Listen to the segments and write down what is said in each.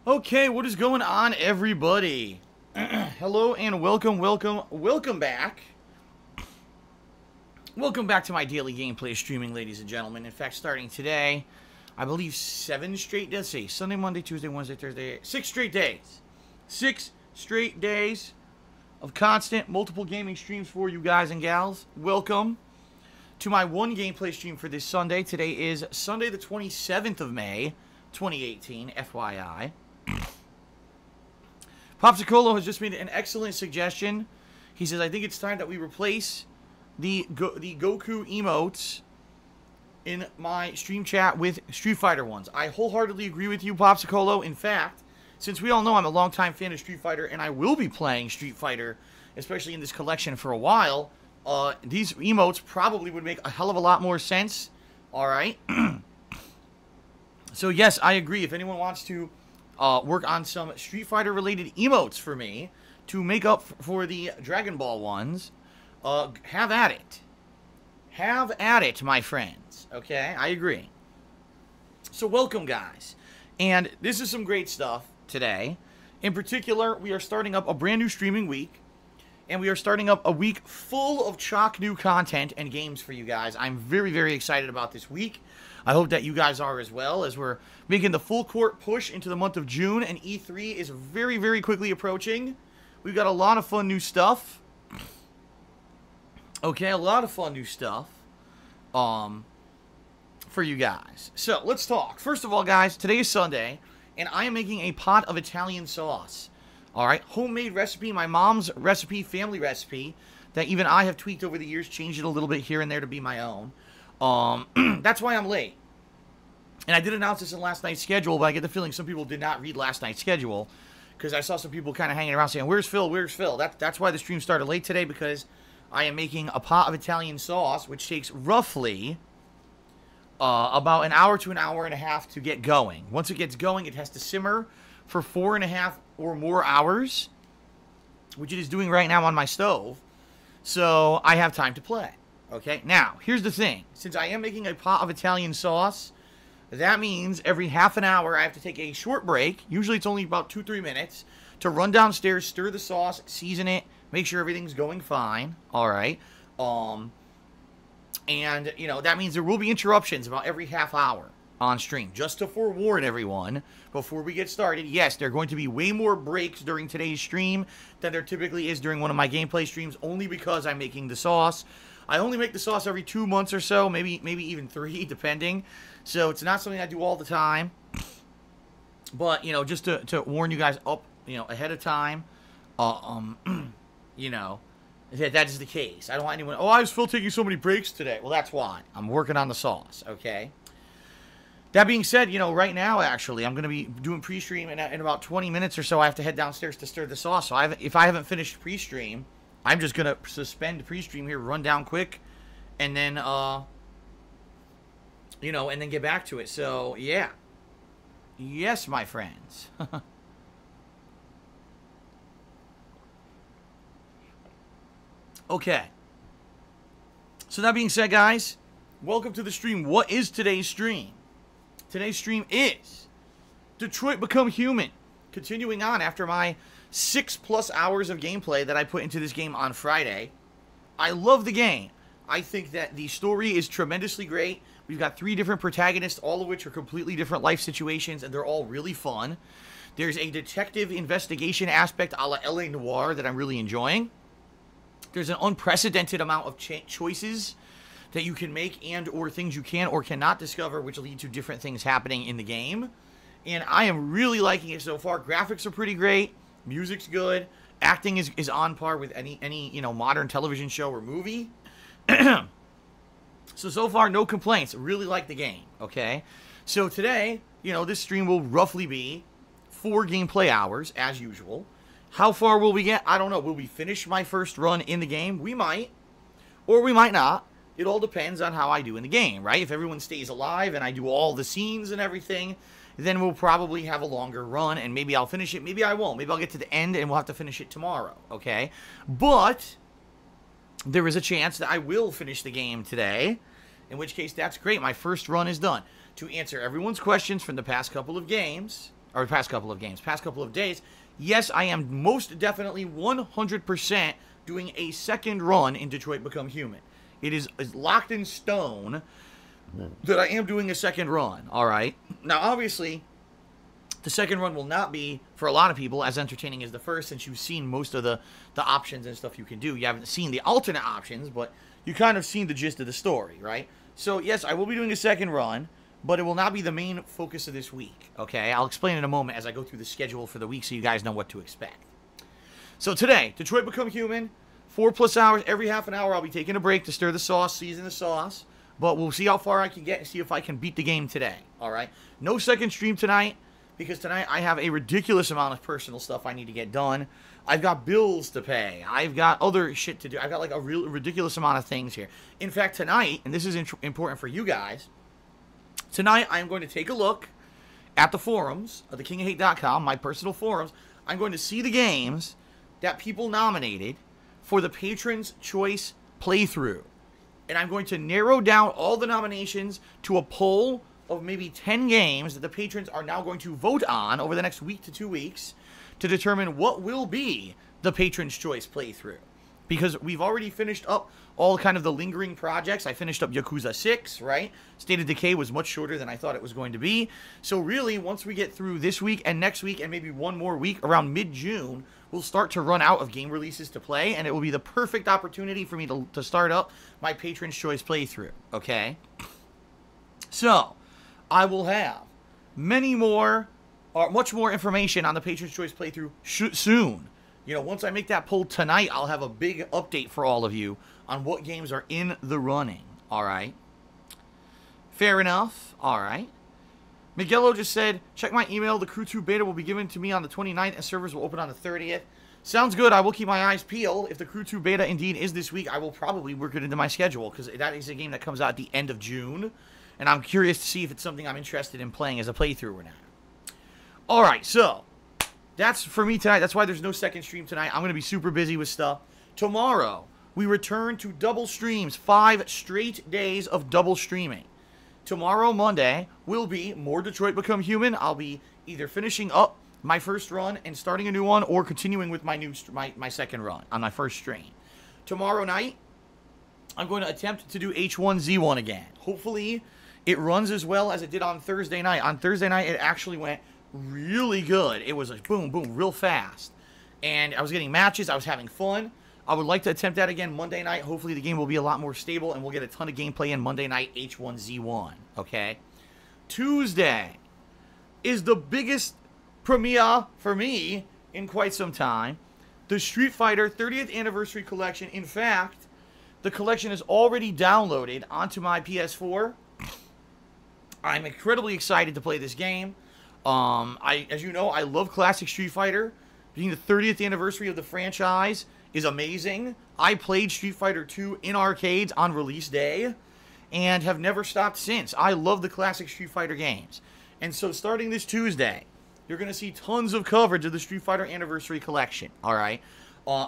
Okay, what is going on, everybody? Hello and welcome back. Welcome back to my daily gameplay streaming, ladies and gentlemen. In fact, starting today, I believe 7 straight days. See, Sunday, Monday, Tuesday, Wednesday, Thursday, 6 straight days. 6 straight days of constant, multiple gaming streams for you guys and gals. Welcome to my one gameplay stream for this Sunday. Today is Sunday, the 27th of May, 2018, FYI. Popsicolo has just made an excellent suggestion. He says, I think it's time that we replace the Goku emotes in my stream chat with Street Fighter ones. I wholeheartedly agree with you, Popsicolo. In fact, since we all know I'm a longtime fan of Street Fighter, and I will be playing Street Fighter, especially in this collection for a while, these emotes probably would make a hell of a lot more sense. Alright? So yes, I agree. If anyone wants to work on some Street Fighter related emotes for me to make up for the Dragon Ball ones, have at it. Have at it, my friends. Okay, I agree. So welcome, guys. And this is some great stuff today. In particular, we are starting up a brand new streaming week. And we are starting up a week full of chock new content and games for you guys. I'm very, very excited about this week. I hope that you guys are as well, as we're making the full court push into the month of June, and E3 is very, very quickly approaching. We've got a lot of fun new stuff. Okay, a lot of fun new stuff for you guys. So, let's talk. First of all, guys, today is Sunday, and I am making a pot of Italian sauce. Alright, homemade recipe, my mom's recipe, family recipe, that even I have tweaked over the years, changed it a little bit here and there to be my own. That's why I'm late. And I did announce this in last night's schedule, but I get the feeling some people did not read last night's schedule, because I saw some people kind of hanging around saying, where's Phil, where's Phil? That's why the stream started late today, because I am making a pot of Italian sauce, which takes roughly about an hour to an hour and a half to get going. Once it gets going, it has to simmer for 4.5 or more hours, which it is doing right now on my stove, so I have time to play. Okay, now, here's the thing. Since I am making a pot of Italian sauce, that means every half an hour I have to take a short break. Usually it's only about 2-3 minutes to run downstairs, stir the sauce, season it, make sure everything's going fine. Alright. And, you know, that means there will be interruptions about every half hour on stream. Just to forewarn everyone, before we get started, yes, there are going to be way more breaks during today's stream than there typically is during one of my gameplay streams, only because I'm making the sauce. I only make the sauce every 2 months or so, maybe even 3, depending. So it's not something I do all the time. But, you know, just to warn you guys up, you know, ahead of time, you know, that is the case. I don't want anyone, oh, I was still taking so many breaks today. Well, that's why. I'm working on the sauce, okay? That being said, you know, right now, actually, I'm going to be doing pre-stream in about 20 minutes or so. I have to head downstairs to stir the sauce. So if I haven't finished pre-stream, I'm just going to suspend pre-stream here, run down quick, and then, you know, and then get back to it. So, yeah. Yes, my friends. Okay. So that being said, guys, welcome to the stream. What is today's stream? Today's stream is Detroit Become Human. Continuing on after my 6+ hours of gameplay that I put into this game on Friday. I love the game. I think that the story is tremendously great. We've got 3 different protagonists, all of which are completely different life situations, and they're all really fun. There's a detective investigation aspect a la L.A. Noire that I'm really enjoying. There's an unprecedented amount of choices that you can make and or things you can or cannot discover, which lead to different things happening in the game. And I am really liking it so far. Graphics are pretty great. Music's good. Acting is on par with any you know, modern television show or movie. So far, no complaints. Really like the game, okay? So today, you know, this stream will roughly be 4 gameplay hours, as usual. How far will we get? I don't know. Will we finish my first run in the game? We might. Or we might not. It all depends on how I do in the game, right? If everyone stays alive and I do all the scenes and everything, then we'll probably have a longer run, and maybe I'll finish it, maybe I won't. Maybe I'll get to the end and we'll have to finish it tomorrow, okay? But there is a chance that I will finish the game today, in which case that's great. My first run is done. To answer everyone's questions from the past couple of games, or past couple of games, past couple of days, yes, I am most definitely 100% doing a second run in Detroit Become Human. It is locked in stone that I am doing a second run, all right? Now, obviously, the second run will not be, for a lot of people, as entertaining as the first, since you've seen most of the options and stuff you can do. You haven't seen the alternate options, but you kind of seen the gist of the story, right? So, yes, I will be doing a second run, but it will not be the main focus of this week, okay? I'll explain in a moment as I go through the schedule for the week so you guys know what to expect. So today, Detroit Become Human, 4+ hours. Every half an hour I'll be taking a break to stir the sauce, season the sauce, but we'll see how far I can get and see if I can beat the game today, all right? No second stream tonight, because tonight I have a ridiculous amount of personal stuff I need to get done. I've got bills to pay. I've got other shit to do. I've got like a real ridiculous amount of things here. In fact, tonight, and this is important for you guys, tonight I am going to take a look at the forums of thekingofhate.com, my personal forums. I'm going to see the games that people nominated for the Patrons' Choice playthrough. And I'm going to narrow down all the nominations to a poll of maybe 10 games that the patrons are now going to vote on over the next week to 2 weeks to determine what will be the Patrons' Choice playthrough. Because we've already finished up all kind of the lingering projects. I finished up Yakuza 6, right? State of Decay was much shorter than I thought it was going to be. So really, once we get through this week and next week and maybe one more week, around mid-June, we'll start to run out of game releases to play, and it will be the perfect opportunity for me to start up my Patrons' Choice playthrough, okay? So, I will have many more, or much more information on the Patrons' Choice playthrough soon. You know, once I make that poll tonight, I'll have a big update for all of you on what games are in the running, all right? Fair enough, all right. Miguelo just said, check my email. The Crew 2 beta will be given to me on the 29th, and servers will open on the 30th. Sounds good. I will keep my eyes peeled. If the Crew 2 beta indeed is this week, I will probably work it into my schedule, because that is a game that comes out at the end of June, and I'm curious to see if it's something I'm interested in playing as a playthrough or not. All right, so that's for me tonight. That's why there's no second stream tonight. I'm going to be super busy with stuff. Tomorrow, we return to double streams. 5 straight days of double streaming. Tomorrow, Monday, will be more Detroit Become Human. I'll be either finishing up my first run and starting a new one, or continuing with my second run on my first stream. Tomorrow night, I'm going to attempt to do H1Z1 again. Hopefully, it runs as well as it did on Thursday night. On Thursday night, it actually went really good. It was like boom, boom, real fast. And I was getting matches. I was having fun. I would like to attempt that again Monday night. Hopefully the game will be a lot more stable, and we'll get a ton of gameplay in Monday night, H1Z1. Okay? Tuesday is the biggest premiere for me in quite some time. The Street Fighter 30th Anniversary Collection. In fact, the collection is already downloaded onto my PS4. I'm incredibly excited to play this game. As you know, I love classic Street Fighter. Being the 30th anniversary of the franchise is amazing. I played Street Fighter 2 in arcades on release day and have never stopped since. I love the classic Street Fighter games. And so starting this Tuesday, you're going to see tons of coverage of the Street Fighter Anniversary Collection, all right?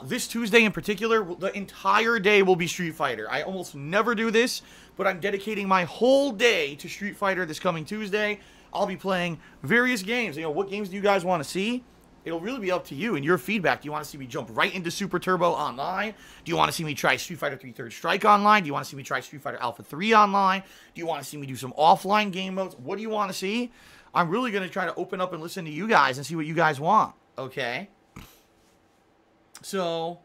This Tuesday in particular, the entire day will be Street Fighter. I almost never do this, but I'm dedicating my whole day to Street Fighter this coming Tuesday. I'll be playing various games. You know, what games do you guys want to see? It'll really be up to you and your feedback. Do you want to see me jump right into Super Turbo Online? Do you want to see me try Street Fighter 3 Third Strike Online? Do you want to see me try Street Fighter Alpha 3 Online? Do you want to see me do some offline game modes? What do you want to see? I'm really going to try to open up and listen to you guys and see what you guys want, okay? So,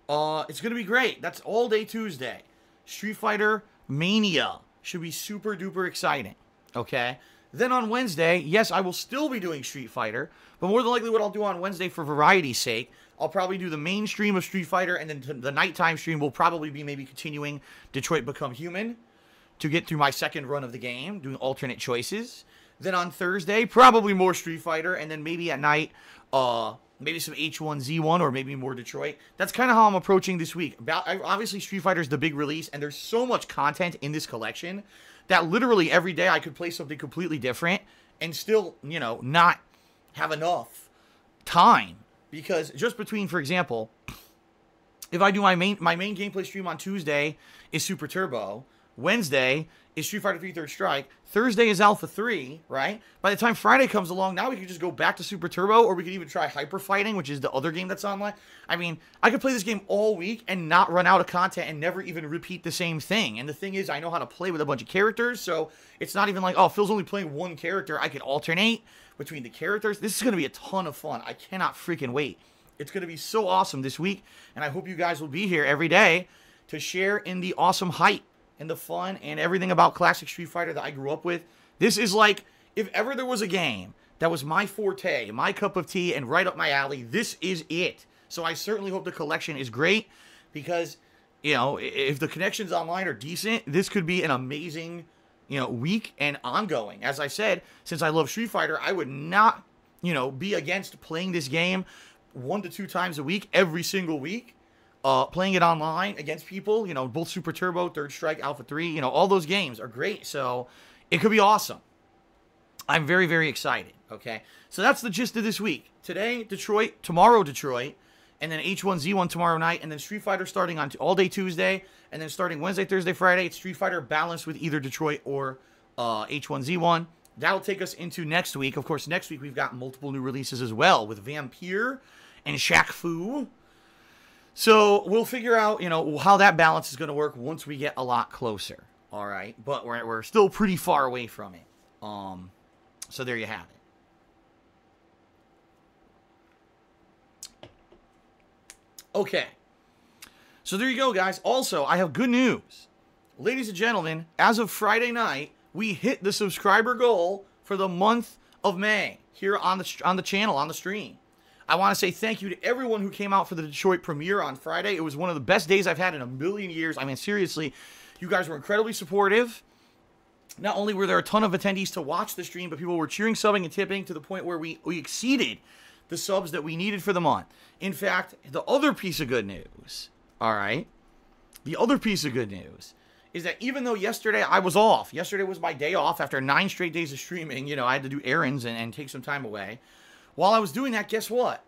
it's going to be great. That's all day Tuesday. Street Fighter Mania should be super duper exciting, okay? Then on Wednesday, yes, I will still be doing Street Fighter, but more than likely what I'll do on Wednesday for variety's sake, I'll probably do the main stream of Street Fighter, and then the nighttime stream will probably be maybe continuing Detroit Become Human to get through my second run of the game, doing alternate choices. Then on Thursday, probably more Street Fighter, and then maybe at night, maybe some H1Z1 or maybe more Detroit. That's kind of how I'm approaching this week. Obviously, Street Fighter is the big release, and there's so much content in this collection that literally every day I could play something completely different and still, you know, not have enough time. Because just between, for example, if I do my main gameplay stream on Tuesday is Super Turbo, Wednesday is Street Fighter 3 Third Strike. Thursday is Alpha 3, right? By the time Friday comes along, now we can just go back to Super Turbo, or we could even try Hyper Fighting, which is the other game that's online. I mean, I could play this game all week and not run out of content and never even repeat the same thing. And the thing is, I know how to play with a bunch of characters, so it's not even like, oh, Phil's only playing one character. I could alternate between the characters. This is going to be a ton of fun. I cannot freaking wait. It's going to be so awesome this week, and I hope you guys will be here every day to share in the awesome hype and the fun and everything about classic Street Fighter that I grew up with. This is like, if ever there was a game that was my forte, my cup of tea, and right up my alley, this is it. So I certainly hope the collection is great, because, you know, if the connections online are decent, this could be an amazing, you know, week and ongoing. As I said, since I love Street Fighter, I would not, you know, be against playing this game 1 to 2 times a week, every single week. Playing it online against people, you know, both Super Turbo, Third Strike, Alpha 3, you know, all those games are great. So it could be awesome. I'm very, very excited. Okay. So that's the gist of this week. Today, Detroit, tomorrow, Detroit, and then H1Z1 tomorrow night, and then Street Fighter starting on all day Tuesday, and then starting Wednesday, Thursday, Friday, it's Street Fighter balanced with either Detroit or H1Z1. That'll take us into next week. Of course, next week we've got multiple new releases as well with Vampire and Shaq Fu. So we'll figure out, you know, how that balance is going to work once we get a lot closer. All right, but we're still pretty far away from it. So there you have it. Okay. So there you go, guys. Also, I have good news. Ladies and gentlemen, as of Friday night, we hit the subscriber goal for the month of May here on the channel, on the stream. I want to say thank you to everyone who came out for the Detroit premiere on Friday. It was one of the best days I've had in a million years. I mean, seriously, you guys were incredibly supportive. Not only were there a ton of attendees to watch the stream, but people were cheering, subbing, and tipping to the point where we exceeded the subs that we needed for the month. In fact, the other piece of good news, all right, the other piece of good news is that even though yesterday I was off, yesterday was my day off after 9 straight days of streaming, you know, I had to do errands and take some time away. While I was doing that, guess what?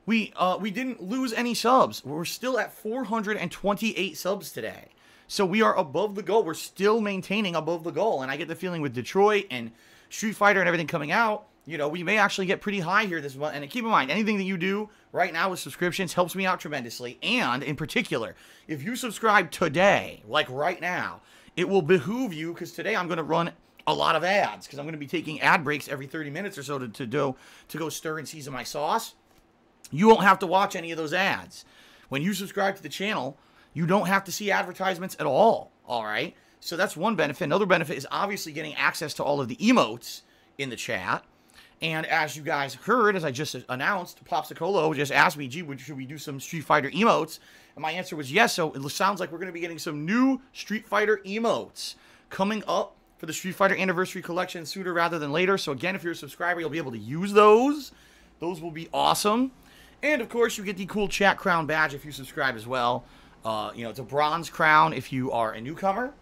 We didn't lose any subs. We're still at 428 subs today. So we are above the goal. We're still maintaining above the goal. And I get the feeling with Detroit and Street Fighter and everything coming out, you know, we may actually get pretty high here this month. And keep in mind, anything that you do right now with subscriptions helps me out tremendously. And in particular, if you subscribe today, like right now, it will behoove you, because today I'm going to run a lot of ads, because I'm going to be taking ad breaks every 30 minutes or so to go stir and season my sauce. You won't have to watch any of those ads. When you subscribe to the channel, you don't have to see advertisements at all right? So that's one benefit. Another benefit is obviously getting access to all of the emotes in the chat. And as you guys heard, as I just announced, Popsicolo just asked me, gee, should we do some Street Fighter emotes? And my answer was yes, so it sounds like we're going to be getting some new Street Fighter emotes coming up for the Street Fighter Anniversary Collection sooner rather than later. So again, if you're a subscriber, you'll be able to use those. Those will be awesome. And of course, you get the cool chat crown badge if you subscribe as well. You know, it's a bronze crown if you are a newcomer.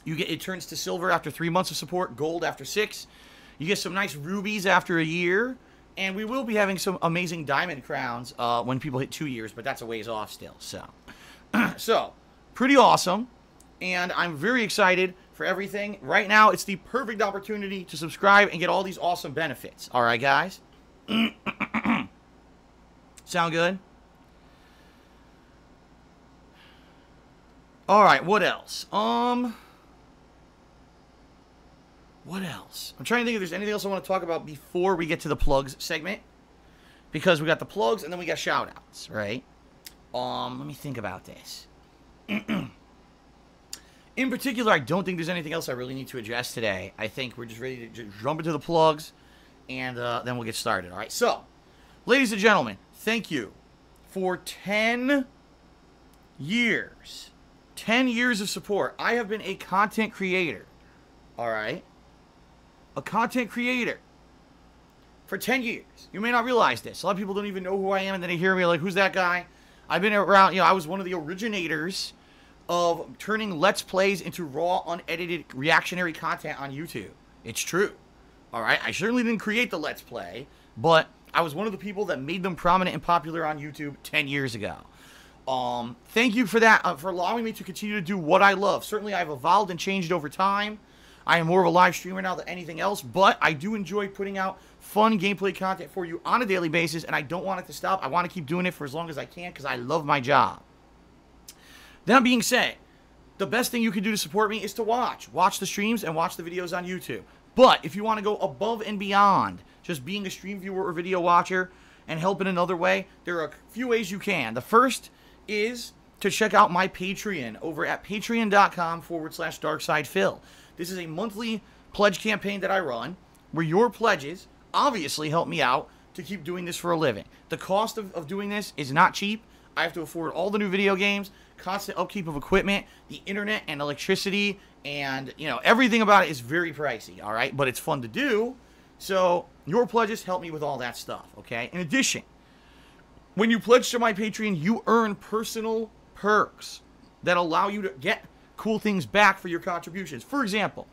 It turns to silver after 3 months of support, gold after 6. You get some nice rubies after a year. And we will be having some amazing diamond crowns when people hit 2 years, but that's a ways off still. So, pretty awesome. And I'm very excited for everything. Right now, it's the perfect opportunity to subscribe and get all these awesome benefits. All right, guys? Sound good? All right, what else? What else? I'm trying to think if there's anything else I want to talk about before we get to the plugs segment. Because we got the plugs and then we got shoutouts, right? Let me think about this. In particular, I don't think there's anything else I really need to address today. I think we're just ready to jump into the plugs, and then we'll get started, all right? So, ladies and gentlemen, thank you for 10 years. 10 years of support. I have been a content creator, all right? A content creator for 10 years. You may not realize this. A lot of people don't even know who I am, and then they hear me like, who's that guy? I've been around, you know, I was one of the originators of turning Let's Plays into raw, unedited, reactionary content on YouTube. It's true. All right? I certainly didn't create the Let's Play, but I was one of the people that made them prominent and popular on YouTube 10 years ago. Thank you for that, for allowing me to continue to do what I love. Certainly, I've evolved and changed over time. I am more of a live streamer now than anything else, but I do enjoy putting out fun gameplay content for you on a daily basis, and I don't want it to stop. I want to keep doing it for as long as I can because I love my job. That being said, the best thing you can do to support me is to watch. Watch the streams and watch the videos on YouTube. But if you want to go above and beyond just being a stream viewer or video watcher and help in another way, there are a few ways you can. The first is to check out my Patreon over at patreon.com/DarksidePhil. This is a monthly pledge campaign that I run where your pledges obviously help me out to keep doing this for a living. The cost of doing this is not cheap. I have to afford all the new video games, constant upkeep of equipment, the internet and electricity, and, you know, everything about it is very pricey, all right? But it's fun to do, so your pledges help me with all that stuff, okay? In addition, when you pledge to my Patreon, you earn personal perks that allow you to get cool things back for your contributions. For example,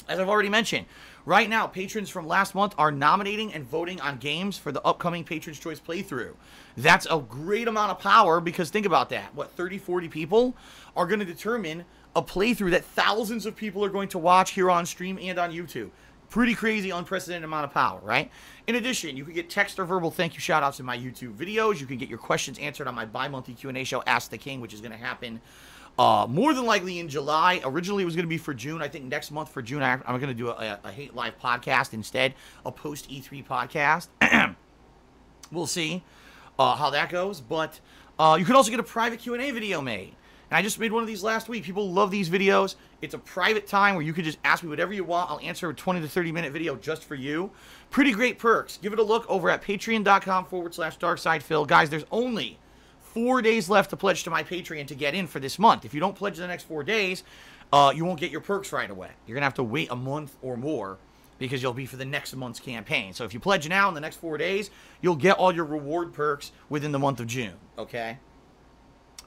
as I've already mentioned, right now, patrons from last month are nominating and voting on games for the upcoming Patron's Choice playthrough. That's a great amount of power because think about that. What, 30, 40 people are going to determine a playthrough that thousands of people are going to watch here on stream and on YouTube. Pretty crazy, unprecedented amount of power, right? In addition, you can get text or verbal thank you shoutouts in my YouTube videos. You can get your questions answered on my bi-monthly Q&A show, Ask the King, which is going to happen more than likely in July. Originally, it was going to be for June. I think next month for June, I'm going to do a Hate Live podcast instead, a post-E3 podcast. We'll see how that goes. But you can also get a private Q&A video made. And I just made one of these last week. People love these videos. It's a private time where you can just ask me whatever you want. I'll answer a 20 to 30 minute video just for you. Pretty great perks. Give it a look over at patreon.com/DarksidePhil. Guys, there's only 4 days left to pledge to my Patreon to get in for this month. If you don't pledge in the next 4 days, you won't get your perks right away. You're going to have to wait a month or more because you'll be for the next month's campaign. So if you pledge now in the next 4 days, you'll get all your reward perks within the month of June, okay?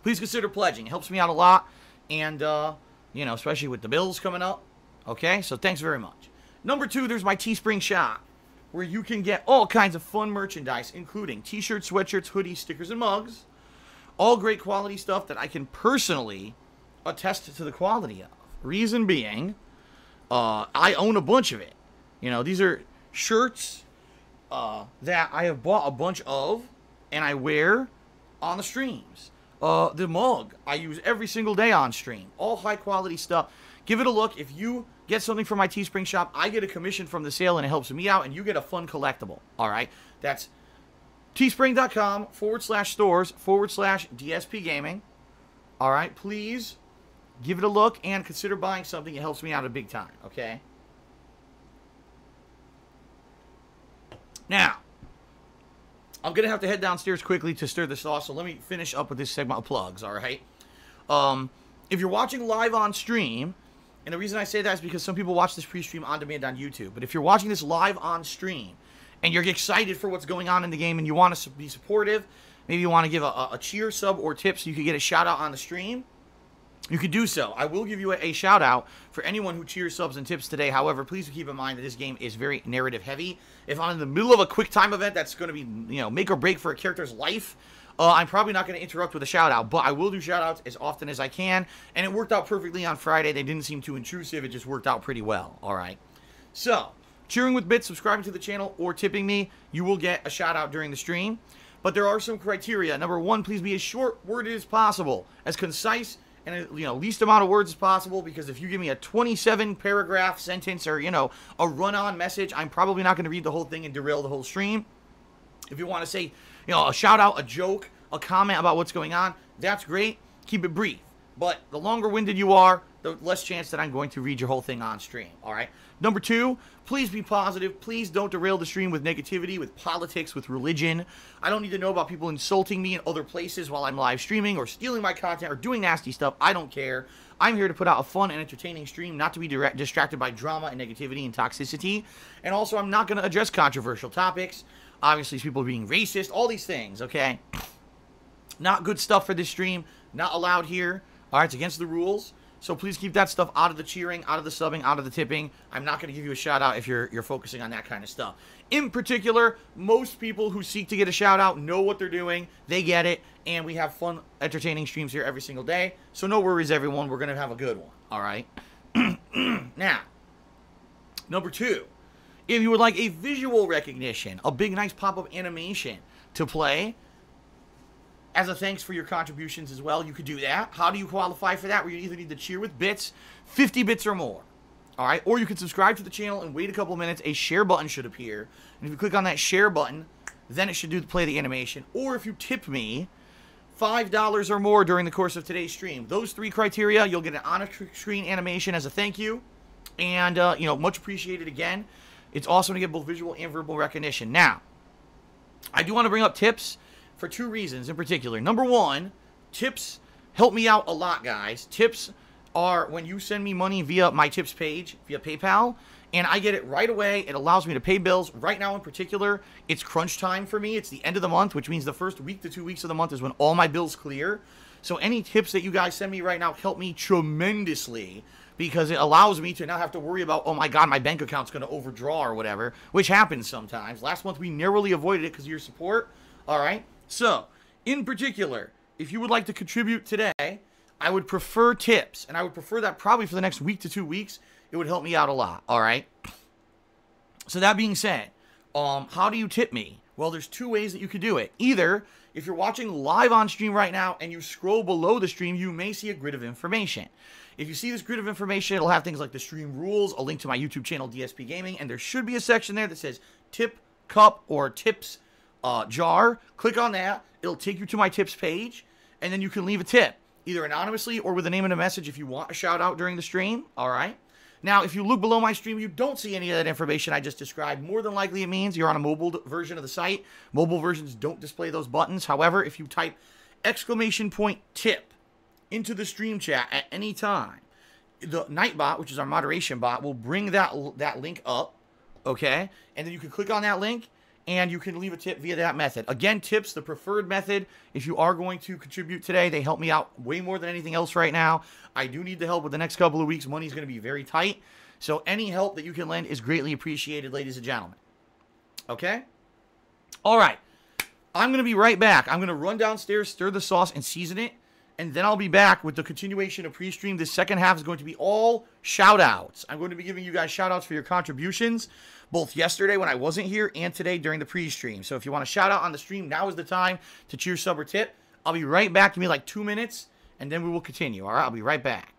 Please consider pledging. It helps me out a lot, and, you know, especially with the bills coming up, okay? So thanks very much. Number 2, there's my Teespring shop, where you can get all kinds of fun merchandise, including t-shirts, sweatshirts, hoodies, stickers, and mugs. All great quality stuff that I can personally attest to the quality of. Reason being, I own a bunch of it. You know, these are shirts that I have bought a bunch of, and I wear on the streams. The mug I use every single day on stream. All high quality stuff. Give it a look. If you get something from my Teespring shop, I get a commission from the sale and it helps me out, and you get a fun collectible. All right. That's teespring.com/stores/DSPGaming. All right. Please give it a look and consider buying something. It helps me out a big time. Okay. Now, I'm going to have to head downstairs quickly to stir the sauce, so let me finish up with this segment of plugs, all right? If you're watching live on stream, and the reason I say that is because some people watch this pre-stream on demand on YouTube, but if you're watching this live on stream, and you're excited for what's going on in the game, and you want to be supportive, maybe you want to give a cheer, sub, or tip so you can get a shout-out on the stream, you could do so. I will give you a shout-out for anyone who cheers, subs, and tips today. However, please keep in mind that this game is very narrative-heavy. If I'm in the middle of a quick-time event that's going to be, you know, make or break for a character's life, I'm probably not going to interrupt with a shout-out, but I will do shout-outs as often as I can, and it worked out perfectly on Friday. They didn't seem too intrusive. It just worked out pretty well, all right? So, cheering with bits, subscribing to the channel, or tipping me, you will get a shout-out during the stream. But there are some criteria. Number 1, please be as short-worded as possible, as concise and, you know, least amount of words as possible, because if you give me a 27-paragraph sentence or, you know, a run-on message, I'm probably not going to read the whole thing and derail the whole stream. If you want to say, you know, a shout-out, a joke, a comment about what's going on, that's great. Keep it brief. But the longer-winded you are, the less chance that I'm going to read your whole thing on stream, all right? Number 2, please be positive. Please don't derail the stream with negativity, with politics, with religion. I don't need to know about people insulting me in other places while I'm live streaming or stealing my content or doing nasty stuff. I don't care. I'm here to put out a fun and entertaining stream, not to be distracted by drama and negativity and toxicity. And also, I'm not going to address controversial topics. Obviously, people being racist, all these things, okay? Not good stuff for this stream. Not allowed here. All right, it's against the rules. So please keep that stuff out of the cheering, out of the subbing, out of the tipping. I'm not going to give you a shout out if you're focusing on that kind of stuff. In particular, most people who seek to get a shout out know what they're doing. They get it. And we have fun, entertaining streams here every single day. So no worries, everyone. We're going to have a good one. All right. Now, number 2. If you would like a visual recognition, a big, nice pop-up animation to play, as a thanks for your contributions as well, you could do that. How do you qualify for that? Well, you either need to cheer with bits, 50 bits or more. All right? Or you can subscribe to the channel and wait a couple minutes. A share button should appear. And if you click on that share button, then it should play the animation. Or if you tip me $5 or more during the course of today's stream. Those 3 criteria, you'll get an on-screen animation as a thank you. And, much appreciated again. It's awesome to get both visual and verbal recognition. Now, I do want to bring up tips for 2 reasons in particular. Number 1, tips help me out a lot, guys. Tips are when you send me money via my tips page, via PayPal, and I get it right away. It allows me to pay bills. Right now in particular, it's crunch time for me. It's the end of the month, which means the first week to 2 weeks of the month is when all my bills clear. So any tips that you guys send me right now help me tremendously, because it allows me to not have to worry about, oh my God, my bank account's going to overdraw or whatever, which happens sometimes. Last month we narrowly avoided it because of your support. All right. So, in particular, if you would like to contribute today, I would prefer tips, and I would prefer that probably for the next week to 2 weeks. It would help me out a lot, all right? So that being said, how do you tip me? Well, there's 2 ways that you could do it. Either, if you're watching live on stream right now and you scroll below the stream, you may see a grid of information. If you see this grid of information, it'll have things like the stream rules, a link to my YouTube channel, DSPGaming, and there should be a section there that says tip cup or tips jar. Click on that. It'll take you to my tips page, and then you can leave a tip, either anonymously or with the name and a message if you want a shout out during the stream. All right. Now, if you look below my stream, you don't see any of that information I just described. More than likely, it means you're on a mobile version of the site. Mobile versions don't display those buttons. However, if you type !tip into the stream chat at any time, the Nightbot, which is our moderation bot, will bring that link up. Okay, and then you can click on that link, and you can leave a tip via that method. Again, tips, the preferred method. If you are going to contribute today, they help me out way more than anything else right now. I do need the help with the next couple of weeks. Money's going to be very tight. So any help that you can lend is greatly appreciated, ladies and gentlemen. Okay? All right. I'm going to be right back. I'm going to run downstairs, stir the sauce, and season it. And then I'll be back with the continuation of pre-stream. The second half is going to be all shout-outs. I'm going to be giving you guys shout-outs for your contributions, both yesterday when I wasn't here and today during the pre-stream. So if you want to shout-out on the stream, now is the time to cheer, sub, or tip. I'll be right back. Give me like 2 minutes, and then we will continue. All right? I'll be right back.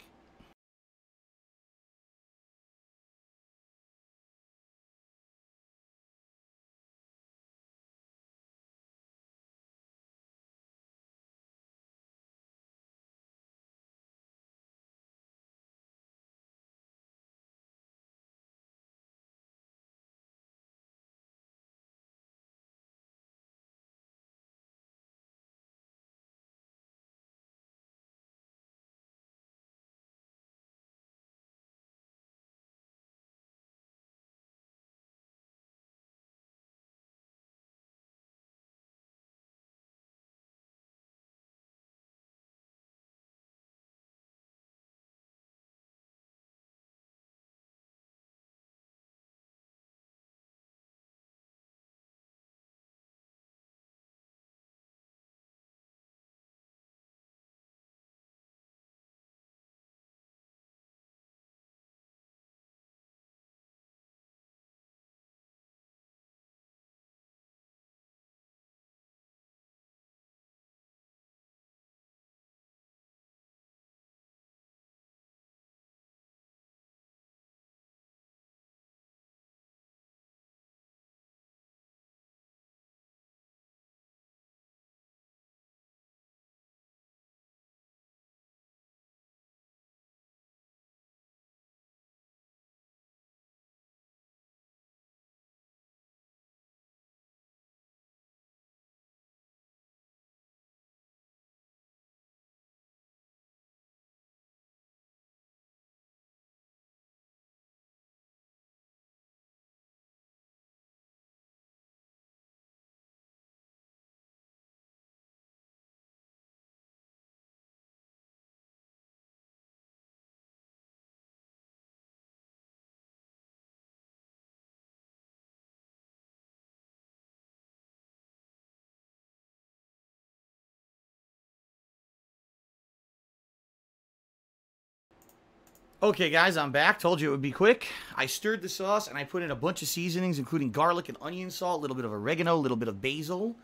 Okay, guys, I'm back. Told you it would be quick. I stirred the sauce, and I put in a bunch of seasonings, including garlic and onion salt, a little bit of oregano, a little bit of basil,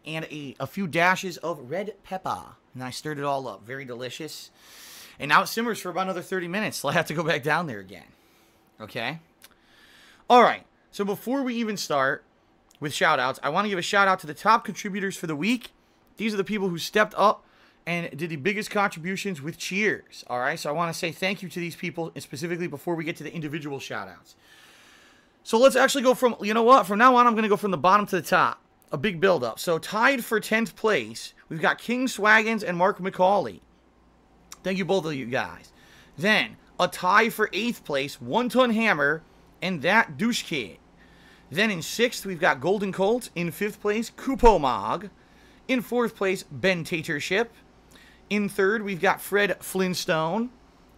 and a few dashes of red pepper. And I stirred it all up. Very delicious. And now it simmers for about another 30 minutes, so I have to go back down there again. Okay? All right. So before we even start with shout-outs, I want to give a shout-out to the top contributors for the week. These are the people who stepped up and did the biggest contributions with cheers. All right, so I want to say thank you to these people, and specifically before we get to the individual shout-outs. So let's actually go from, you know what? From now on, I'm going to go from the bottom to the top. A big build-up. So tied for 10th place, we've got King Swaggins and Mark McCauley. Thank you, both of you guys. Then, a tie for 8th place, One Ton Hammer and That Douche Kid. Then in 6th, we've got Golden Colt. In 5th place, Kupo Mog. In 4th place, Ben Tatership. In 3rd, we've got Fred Flintstone.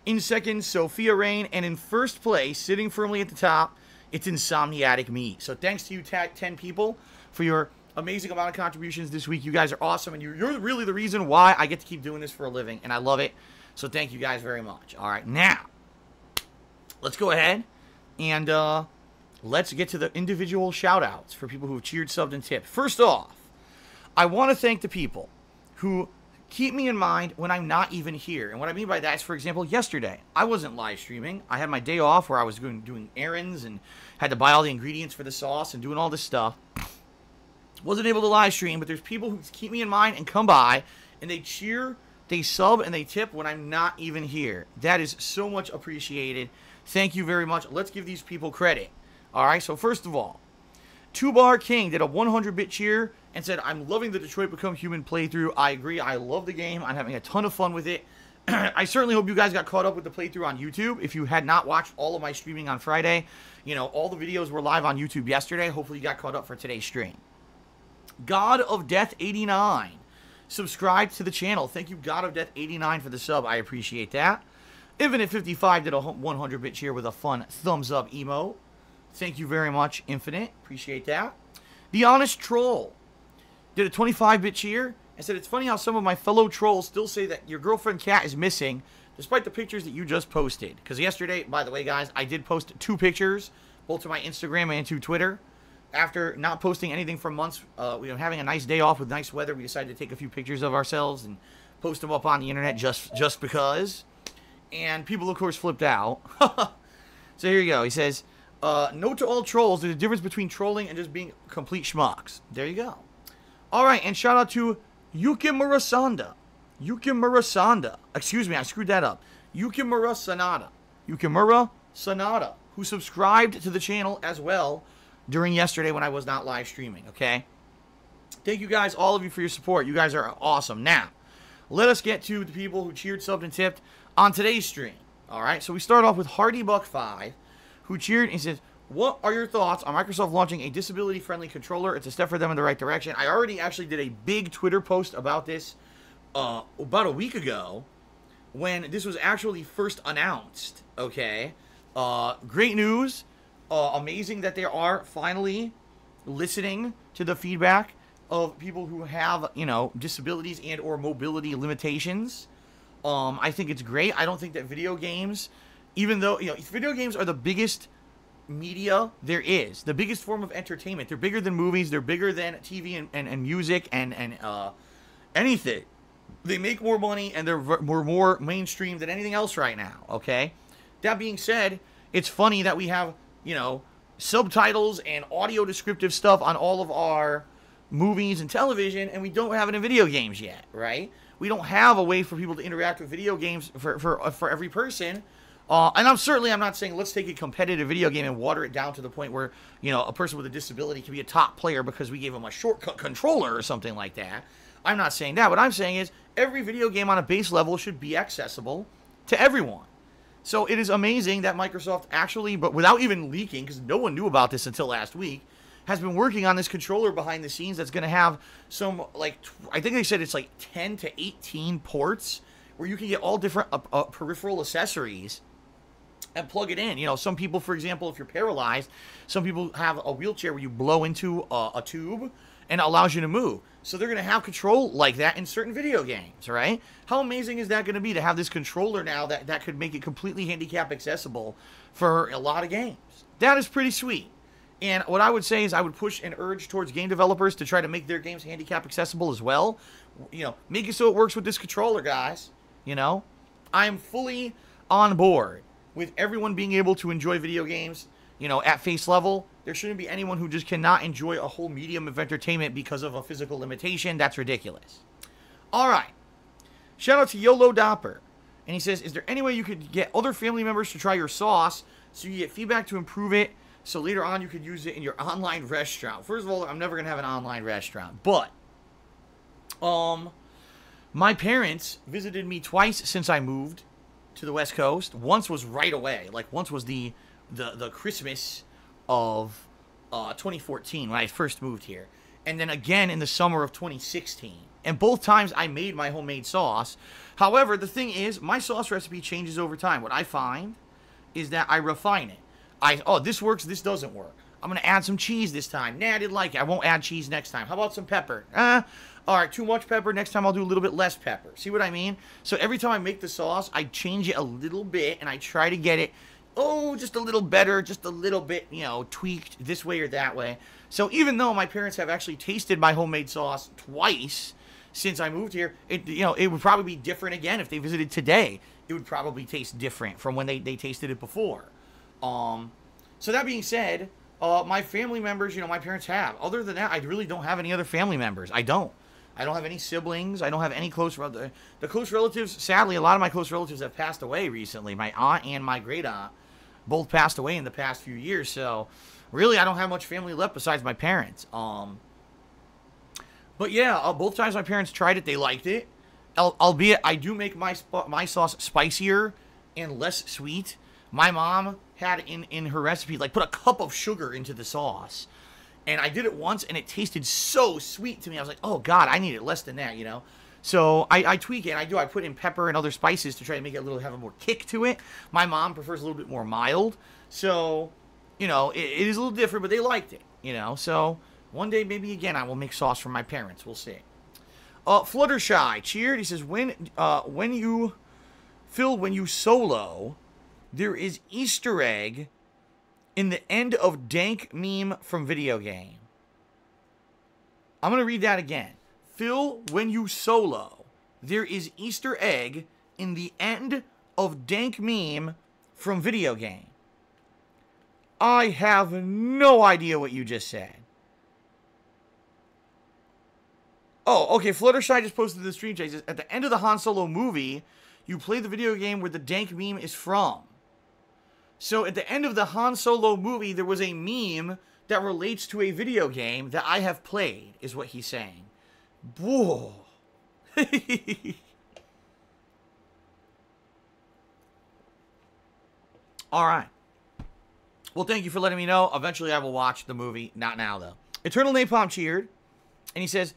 In 2nd, Sophia Rain. And in 1st place, sitting firmly at the top, it's Insomniatic Me. So thanks to you 10 people for your amazing amount of contributions this week. You guys are awesome, and you're really the reason why I get to keep doing this for a living, and I love it. So thank you guys very much. All right, now, let's go ahead and let's get to the individual shout-outs for people who have cheered, subbed, and tipped. First off, I want to thank the people who keep me in mind when I'm not even here. And what I mean by that is, for example, yesterday, I wasn't live streaming. I had my day off where I was doing errands and had to buy all the ingredients for the sauce and doing all this stuff. Wasn't able to live stream, but there's people who keep me in mind and come by, and they cheer, they sub, and they tip when I'm not even here. That is so much appreciated. Thank you very much. Let's give these people credit. All right, so first of all, 2Bar King did a 100-bit cheer and said, I'm loving the Detroit Become Human playthrough. I agree. I love the game. I'm having a ton of fun with it. I certainly hope you guys got caught up with the playthrough on YouTube. If you had not watched all of my streaming on Friday, you know, all the videos were live on YouTube yesterday. Hopefully you got caught up for today's stream. God of Death 89 subscribe to the channel. Thank you, God of Death 89, for the sub. I appreciate that. Infinite 55 did a 100-bit cheer with a fun thumbs up emote. Thank you very much, Infinite. Appreciate that. The Honest Troll did a 25-bit cheer and said, it's funny how some of my fellow trolls still say that your girlfriend cat is missing, despite the pictures that you just posted. Because yesterday, by the way, guys, I did post 2 pictures, both to my Instagram and to Twitter. After not posting anything for months, we were having a nice day off with nice weather. We decided to take a few pictures of ourselves and post them up on the internet just because. And people, of course, flipped out. So here you go. He says, note to all trolls, there's a difference between trolling and just being complete schmucks. There you go. All right, and shout out to Yukimura Sanda. Yukimura Sanda. Excuse me, I screwed that up. Yukimura Sanada. Yukimura Sanada, who subscribed to the channel as well during yesterday when I was not live streaming, okay? Thank you guys, all of you, for your support. You guys are awesome. Now, let us get to the people who cheered, subbed, and tipped on today's stream. All right, so we start off with HardyBuck5, who cheered and says, what are your thoughts on Microsoft launching a disability-friendly controller? It's a step for them in the right direction. I already actually did a big Twitter post about this about a week ago when this was actually first announced, okay? Great news. Amazing that they are finally listening to the feedback of people who have, you know, disabilities and or mobility limitations. I think it's great. I don't think that video games, even though, you know, video games are the biggest media there is, the biggest form of entertainment. They're bigger than movies. They're bigger than TV and music and anything. They make more money and they're more mainstream than anything else right now, okay? That being said, it's funny that we have, you know, subtitles and audio descriptive stuff on all of our movies and television, and we don't have it in video games yet, right? We don't have a way for people to interact with video games for every person. And I'm not saying let's take a competitive video game and water it down to the point where, you know, a person with a disability can be a top player because we gave them a shortcut controller or something like that. I'm not saying that. What I'm saying is every video game on a base level should be accessible to everyone. So it is amazing that Microsoft actually, but without even leaking, because no one knew about this until last week, has been working on this controller behind the scenes that's going to have some, like, I think they said it's like 10 to 18 ports where you can get all different peripheral accessories and plug it in. You know, some people, for example, if you're paralyzed, some people have a wheelchair where you blow into a tube and it allows you to move. So they're going to have control like that in certain video games, right? How amazing is that going to be to have this controller now that could make it completely handicap accessible for a lot of games? That is pretty sweet. And what I would say is I would push and urge towards game developers to try to make their games handicap accessible as well. You know, make it so it works with this controller, guys. You know, I am fully on board with everyone being able to enjoy video games, you know, at face level. There shouldn't be anyone who just cannot enjoy a whole medium of entertainment because of a physical limitation. That's ridiculous. All right. Shout out to YOLO Dopper. And he says, is there any way you could get other family members to try your sauce so you get feedback to improve it so later on you could use it in your online restaurant? First of all, I'm never going to have an online restaurant. But, my parents visited me twice since I moved to the West Coast. Once was right away. Like, once was the Christmas of 2014 when I first moved here. And then again in the summer of 2016. And both times I made my homemade sauce. However, the thing is, my sauce recipe changes over time. What I find is that I refine it. Oh, this works, this doesn't work. I'm going to add some cheese this time. Nah, I didn't like it. I won't add cheese next time. How about some pepper? All right, too much pepper. Next time I'll do a little bit less pepper. See what I mean? So every time I make the sauce, I change it a little bit, and I try to get it, just a little better, just a little bit, you know, tweaked this way or that way. So even though my parents have actually tasted my homemade sauce twice since I moved here, it would probably be different again if they visited today. It would probably taste different from when they tasted it before. So that being said, my family members, you know, my parents have. Other than that, I really don't have any other family members. I don't have any siblings. I don't have any close relatives. The close relatives, sadly, a lot of my close relatives have passed away recently. My aunt and my great aunt both passed away in the past few years. So really, I don't have much family left besides my parents. But yeah, both times my parents tried it, they liked it. Albeit, I do make my sauce spicier and less sweet. My mom had in her recipe, like, put a cup of sugar into the sauce. And I did it once, and it tasted so sweet to me. I was like, oh, God, I need it less than that, you know? So I tweak it, and I put in pepper and other spices to try to make it have a more kick to it. My mom prefers a little bit more mild. So, you know, it is a little different, but they liked it, you know? So one day, maybe again, I will make sauce for my parents. We'll see. Fluttershy cheered. He says, when you solo, there is Easter egg in the end of dank meme from video game. I'm going to read that again. Phil, when you solo, there is Easter egg in the end of dank meme from video game. I have no idea what you just said. Oh, okay, Fluttershy just posted the stream chat. He says, at the end of the Han Solo movie, you play the video game where the dank meme is from. So at the end of the Han Solo movie, there was a meme that relates to a video game that I have played, is what he's saying. Whoa. All right. Well, thank you for letting me know. Eventually, I will watch the movie. Not now, though. Eternal Napalm cheered. And he says,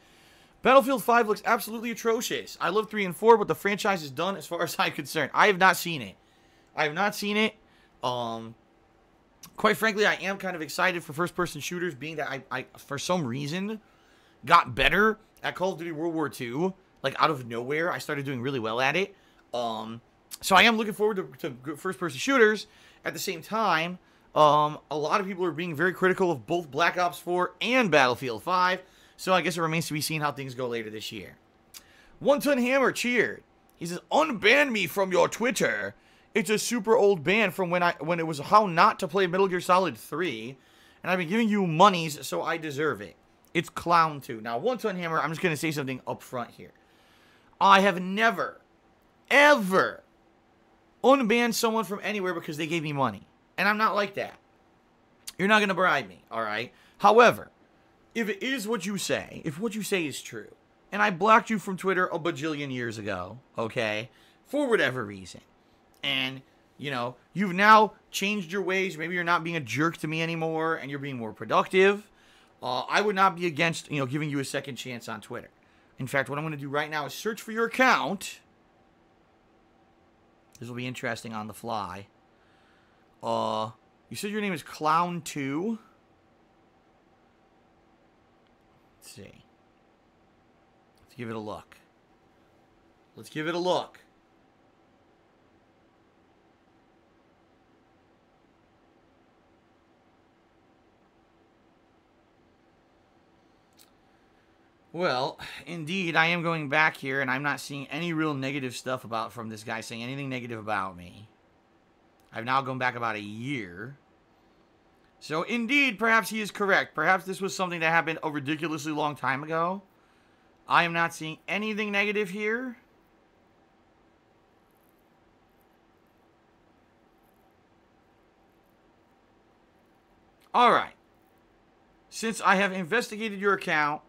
Battlefield 5 looks absolutely atrocious. I love 3 and 4, but the franchise is done as far as I'm concerned. I have not seen it. Quite frankly, I am kind of excited for first-person shooters, being that I for some reason, got better at Call of Duty World War II. Like, out of nowhere, I started doing really well at it. So I am looking forward to first-person shooters. At the same time, a lot of people are being very critical of both Black Ops 4 and Battlefield 5. So I guess it remains to be seen how things go later this year. One Ton Hammer cheered. He says, unban me from your Twitter. It's a super old ban from when it was how not to play Metal Gear Solid 3. And I've been giving you monies, so I deserve it. It's Clown 2. Now, One Ton Hammer, I'm just going to say something up front here. I have never, ever unbanned someone from anywhere because they gave me money. And I'm not like that. You're not going to bribe me, all right? However, if it is what you say, if what you say is true, and I blocked you from Twitter a bajillion years ago, okay, for whatever reason, and, you know, you've now changed your ways, maybe you're not being a jerk to me anymore, and you're being more productive, I would not be against, you know, giving you a second chance on Twitter. In fact, what I'm going to do right now is search for your account. This will be interesting on the fly. You said your name is Clown2. Let's see. Let's give it a look. Let's give it a look. Well, indeed, I am going back here, and I'm not seeing any real negative stuff from this guy saying anything negative about me. I've now gone back about a year. So, indeed, perhaps he is correct. Perhaps this was something that happened a ridiculously long time ago. I am not seeing anything negative here. Alright. Since I have investigated your account,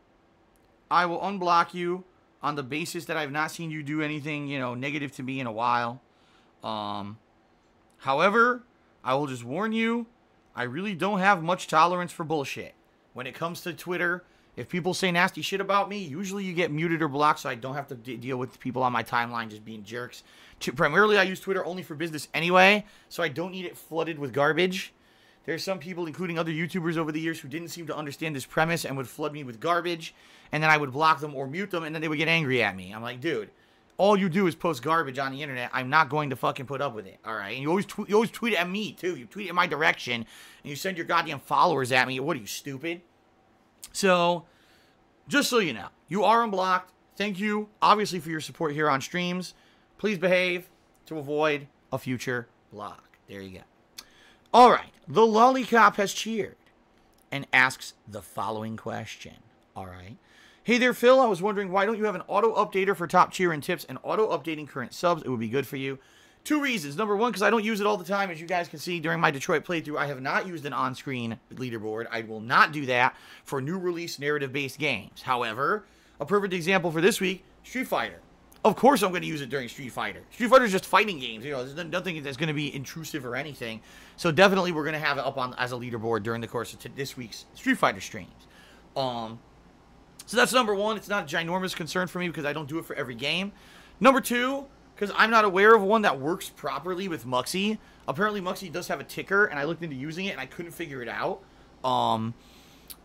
I will unblock you on the basis that I've not seen you do anything, negative to me in a while. However, I will just warn you, I really don't have much tolerance for bullshit. When it comes to Twitter, if people say nasty shit about me, usually you get muted or blocked so I don't have to deal with people on my timeline just being jerks. Primarily, I use Twitter only for business anyway, so I don't need it flooded with garbage. There's some people, including other YouTubers over the years, who didn't seem to understand this premise and would flood me with garbage, and then I would block them or mute them, and then they would get angry at me. I'm like, dude, all you do is post garbage on the internet. I'm not going to fucking put up with it, all right? And you always tweet at me, too. You tweet in my direction, and you send your goddamn followers at me. What are you, stupid? So, just so you know, you are unblocked. Thank you, obviously, for your support here on streams. Please behave to avoid a future block. There you go. All right, the Lollipop has cheered and asks the following question. All right. Hey there, Phil. I was wondering, why don't you have an auto-updater for top cheer and tips and auto-updating current subs? It would be good for you. Two reasons. Number one, because I don't use it all the time. As you guys can see during my Detroit playthrough, I have not used an on-screen leaderboard. I will not do that for new release narrative-based games. However, a perfect example for this week, Street Fighter. Of course I'm going to use it during Street Fighter. Street Fighter is just fighting games. There's nothing that's going to be intrusive or anything. So definitely we're going to have it up on as a leaderboard during the course of this week's Street Fighter streams. So that's number one. It's not a ginormous concern for me because I don't do it for every game. Number two, because I'm not aware of one that works properly with Muxy. Apparently Muxy does have a ticker, and I looked into using it, and I couldn't figure it out. And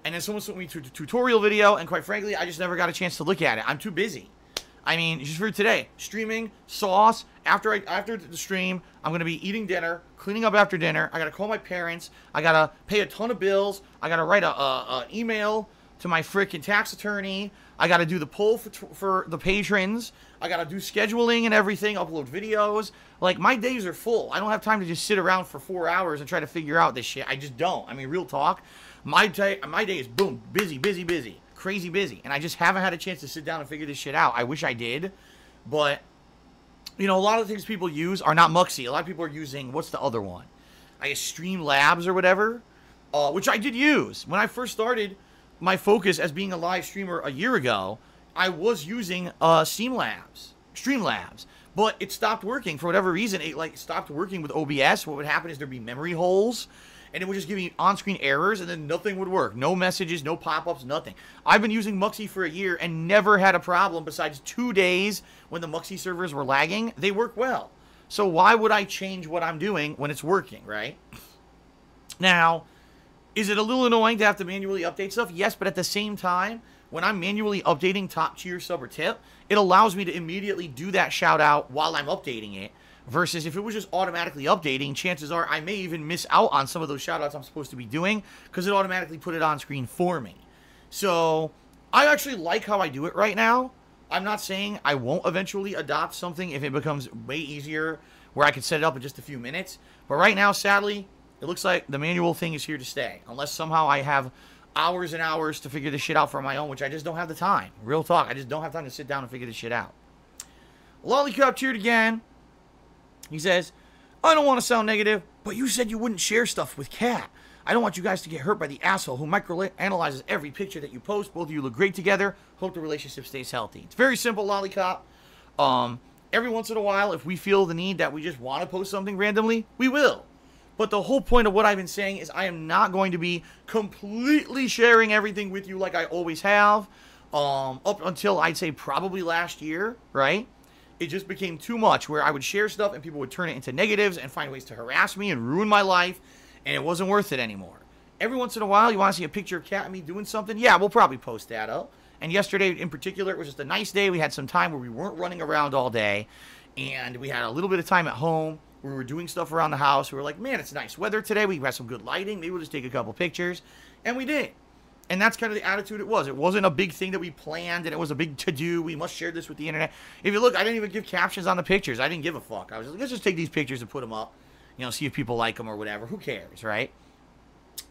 then someone sent me to a tutorial video, and quite frankly, I just never got a chance to look at it. I'm too busy. I mean, just for today, streaming, sauce. After the stream, I'm going to be eating dinner, cleaning up after dinner. I got to call my parents. I got to pay a ton of bills. I got to write a email to my freaking tax attorney. I got to do the poll for the patrons. I got to do scheduling and everything, upload videos. Like, my days are full. I don't have time to just sit around for 4 hours and try to figure out this shit. I just don't. I mean, real talk. My day is, boom, busy, busy, busy. Crazy busy. And I just haven't had a chance to sit down and figure this shit out. I wish I did. But, a lot of the things people use are not Muxy. A lot of people are using, what's the other one? I guess Streamlabs or whatever. Which I did use. When I first started my focus as being a live streamer a year ago, I was using Streamlabs. But it stopped working for whatever reason. It stopped working with OBS. What would happen is there'd be memory holes, and it would just give me on-screen errors, and then nothing would work. No messages, no pop-ups, nothing. I've been using Muxy for a year and never had a problem besides 2 days when the Muxy servers were lagging. They work well. So why would I change what I'm doing when it's working, right? Now, is it a little annoying to have to manually update stuff? Yes, but at the same time, when I'm manually updating top cheer, sub, or tip, it allows me to immediately do that shout out while I'm updating it. Versus if it was just automatically updating, chances are I may even miss out on some of those shoutouts I'm supposed to be doing because it automatically put it on screen for me. So I actually like how I do it right now. I'm not saying I won't eventually adopt something if it becomes way easier where I can set it up in just a few minutes. But right now, sadly, it looks like the manual thing is here to stay. Unless somehow I have hours and hours to figure this shit out for my own, which I just don't have the time. Real talk, I just don't have time to sit down and figure this shit out. Lollipop cheered again. He says, I don't want to sound negative, but you said you wouldn't share stuff with Kat. I don't want you guys to get hurt by the asshole who microanalyzes every picture that you post. Both of you look great together. Hope the relationship stays healthy. It's very simple, Lollipop. Every once in a while, if we feel the need that we just want to post something randomly, we will. But the whole point of what I've been saying is I am not going to be completely sharing everything with you like I always have. Up until, I'd say, probably last year, right? it just became too much where I would share stuff and people would turn it into negatives and find ways to harass me and ruin my life, and it wasn't worth it anymore. Every once in a while, you want to see a picture of Kat and me doing something? Yeah, we'll probably post that up. And yesterday, in particular, it was just a nice day. We had some time where we weren't running around all day, and we had a little bit of time at home. We were doing stuff around the house. We were like, man, it's nice weather today. We had some good lighting. Maybe we'll just take a couple pictures. And we did. And that's kind of the attitude it was. It wasn't a big thing that we planned, and it was a big to-do. We must share this with the internet. If you look, I didn't even give captions on the pictures. I didn't give a fuck. I was like, let's just take these pictures and put them up. You know, see if people like them or whatever. Who cares, right?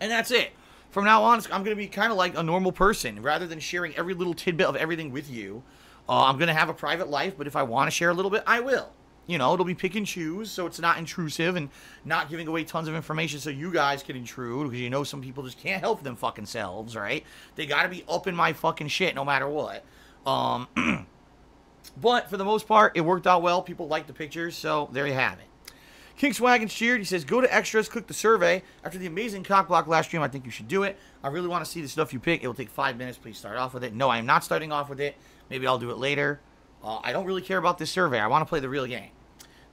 And that's it. From now on, I'm going to be kind of like a normal person. Rather than sharing every little tidbit of everything with you, I'm going to have a private life, but if I want to share a little bit, I will. You know, it'll be pick and choose, so it's not intrusive and not giving away tons of information so you guys can intrude, because you know some people just can't help them fucking selves, right? They got to be up in my fucking shit no matter what. But for the most part, it worked out well. People liked the pictures, so there you have it. King Swaggin's cheered. He says, go to extras, click the survey. After the amazing cockblock last stream, I think you should do it. I really want to see the stuff you pick. It will take 5 minutes. Please start off with it. No, I am not starting off with it. Maybe I'll do it later. I don't really care about this survey. I want to play the real game.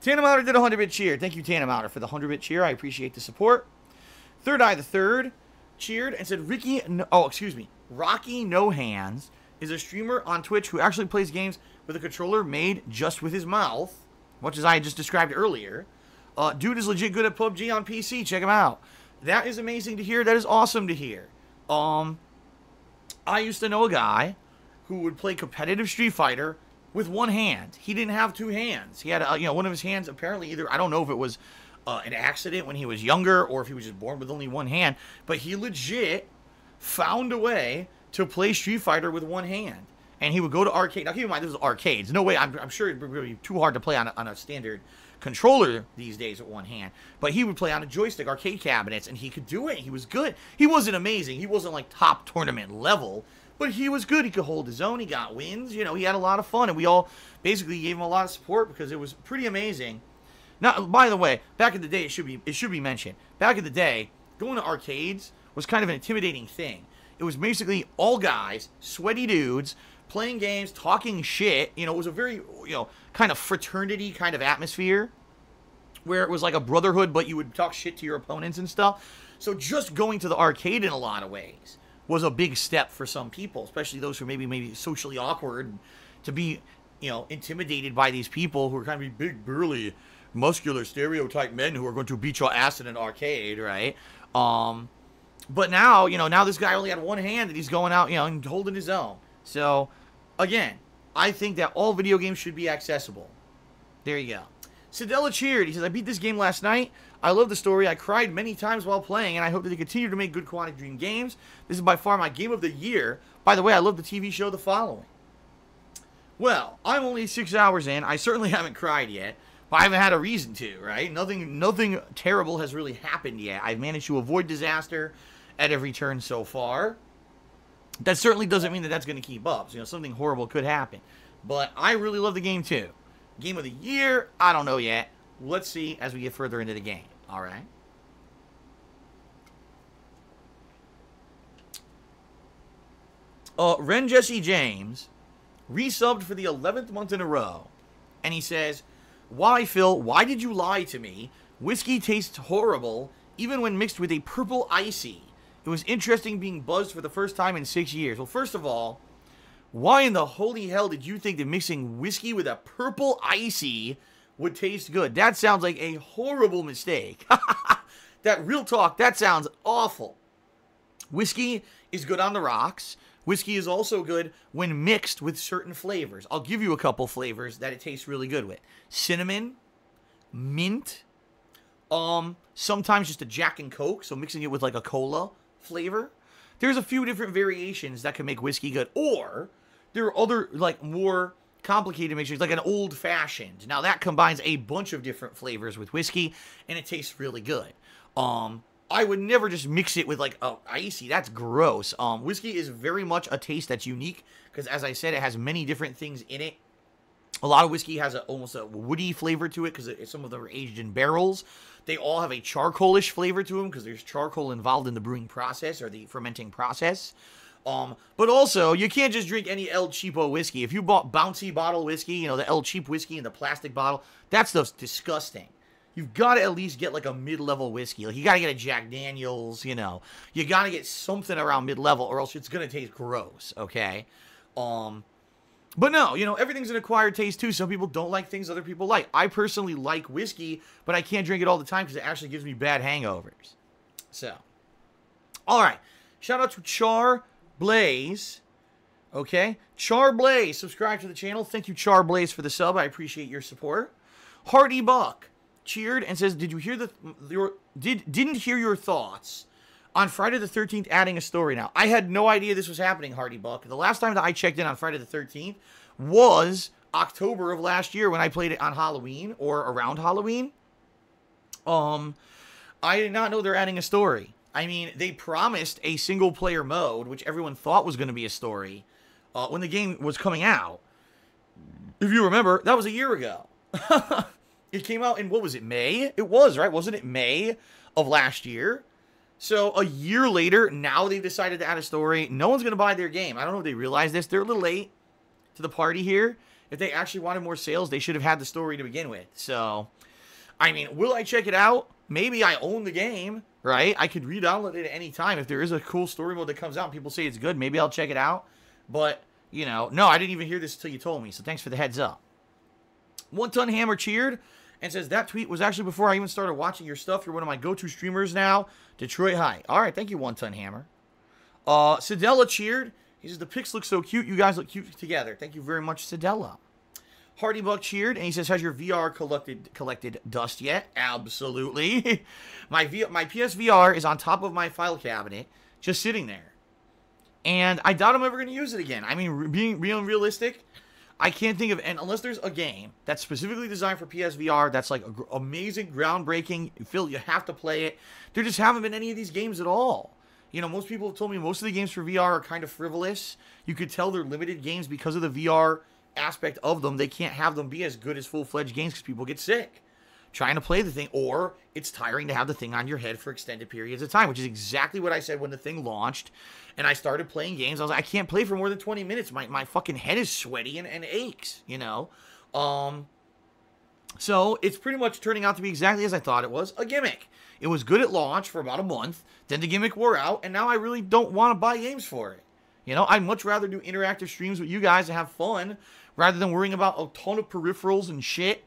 Tandem Outer did a 100-bit cheer. Thank you, Tandem Outer, for the 100-bit cheer. I appreciate the support. Third Eye the Third cheered and said, Rocky No Hands is a streamer on Twitch who actually plays games with a controller made just with his mouth, much as I just described earlier. Dude is legit good at PUBG on PC. Check him out. That is amazing to hear. That is awesome to hear. I used to know a guy who would play competitive Street Fighter with one hand. He didn't have two hands. He had, one of his hands apparently either, I don't know if it was an accident when he was younger or if he was just born with only one hand, but he legit found a way to play Street Fighter with one hand. And he would go to arcade. Now keep in mind, this is arcades. No way, I'm sure it would be too hard to play on a standard controller these days with one hand. But he would play on a joystick, arcade cabinets, and he could do it. He was good. He wasn't amazing. He wasn't like top tournament level, but he was good. He could hold his own. He got wins. You know, he had a lot of fun, and we all basically gave him a lot of support because it was pretty amazing. Now, by the way, back in the day, it should be mentioned. Back in the day, going to arcades was kind of an intimidating thing. It was basically all guys, sweaty dudes, playing games, talking shit. You know, it was a very, kind of fraternity kind of atmosphere where it was like a brotherhood, but you would talk shit to your opponents and stuff. So just going to the arcade in a lot of ways was a big step for some people, especially those who maybe socially awkward, to be, intimidated by these people who are kind of big, burly, muscular, stereotype men who are going to beat your ass in an arcade, right? But now, now this guy only had one hand and he's going out, and holding his own. So, again, I think that all video games should be accessible. There you go. Sidella cheered. He says, I beat this game last night. I love the story. I cried many times while playing, and I hope that they continue to make good Quantic Dream games. This is by far my game of the year. By the way, I love the TV show The Following. Well, I'm only 6 hours in. I certainly haven't cried yet, but I haven't had a reason to, right? Nothing terrible has really happened yet. I've managed to avoid disaster at every turn so far. That certainly doesn't mean that that's going to keep up. So, something horrible could happen. But I really love the game, too. Game of the year, I don't know yet. Let's see as we get further into the game. All right. Ren Jesse James resubbed for the 11th month in a row. And he says, why, Phil, why did you lie to me? Whiskey tastes horrible, even when mixed with a purple icy. It was interesting being buzzed for the first time in 6 years. Well, first of all, why in the holy hell did you think that mixing whiskey with a purple icy would taste good? That sounds like a horrible mistake. That real talk, that sounds awful. Whiskey is good on the rocks. Whiskey is also good when mixed with certain flavors. I'll give you a couple flavors that it tastes really good with. Cinnamon, mint, sometimes just a Jack and Coke, so mixing it with like a cola flavor. There's a few different variations that can make whiskey good. Or there are other, like, more complicated mixtures, like an old-fashioned. Now, that combines a bunch of different flavors with whiskey, and it tastes really good. I would never just mix it with, like, icy. That's gross. Whiskey is very much a taste that's unique, because, as I said, it has many different things in it. A lot of whiskey has almost a woody flavor to it, because some of them are aged in barrels. They all have a charcoalish flavor to them, because there's charcoal involved in the brewing process, or the fermenting process. But also, you can't just drink any El Cheapo whiskey. If you bought bouncy bottle whiskey, you know, the El Cheap whiskey in the plastic bottle, that stuff's disgusting. You've got to at least get like a mid-level whiskey. Like, you got to get a Jack Daniels, you know. You got to get something around mid-level or else it's going to taste gross, okay? But no, you know, everything's an acquired taste too. Some people don't like things other people like. I personally like whiskey, but I can't drink it all the time because it actually gives me bad hangovers. So, all right. Shout out to Char Blaze. Okay, Char Blaze, subscribe to the channel. Thank you, Char Blaze, for the sub. I appreciate your support. Hardy Buck cheered and says, "Did you hear didn't hear your thoughts on Friday the 13th adding a story now?" I had no idea this was happening, Hardy Buck. The last time that I checked in on Friday the 13th was October of last year when I played it on Halloween or around Halloween. I did not know they're adding a story. I mean, they promised a single-player mode, which everyone thought was going to be a story, when the game was coming out. If you remember, that was a year ago. It came out in, what was it, May? It was, right? Wasn't it May of last year? So, a year later, now they've decided to add a story. No one's going to buy their game. I don't know if they realize this. They're a little late to the party here. If they actually wanted more sales, they should have had the story to begin with. So, I mean, will I check it out? Maybe I own the game, right? I could re-download it at any time. If there is a cool story mode that comes out and people say it's good, maybe I'll check it out. But, you know, no, I didn't even hear this until you told me, so thanks for the heads up. One Ton Hammer cheered and says, that tweet was actually before I even started watching your stuff. You're one of my go-to streamers now. Detroit High. All right, thank you, One Ton Hammer. Sidella cheered. He says, the pics look so cute. You guys look cute together. Thank you very much, Sidella. Hardy Buck cheered, and he says, has your VR collected dust yet? Absolutely. My PSVR is on top of my file cabinet, just sitting there. And I doubt I'm ever going to use it again. I mean, being realistic, I can't think of, and unless there's a game that's specifically designed for PSVR, that's like amazing, groundbreaking, you have to play it. There just haven't been any of these games at all. You know, most people have told me most of the games for VR are kind of frivolous. You could tell they're limited games because of the VR aspect of them. They can't have them be as good as full-fledged games because people get sick trying to play the thing, or it's tiring to have the thing on your head for extended periods of time, which is exactly what I said when the thing launched and I started playing games. I was like, I can't play for more than 20 minutes. My fucking head is sweaty and aches, you know? So it's pretty much turning out to be exactly as I thought it was, a gimmick. It was good at launch for about a month, then the gimmick wore out, and now I really don't want to buy games for it. You know, I'd much rather do interactive streams with you guys and have fun rather than worrying about a ton of peripherals and shit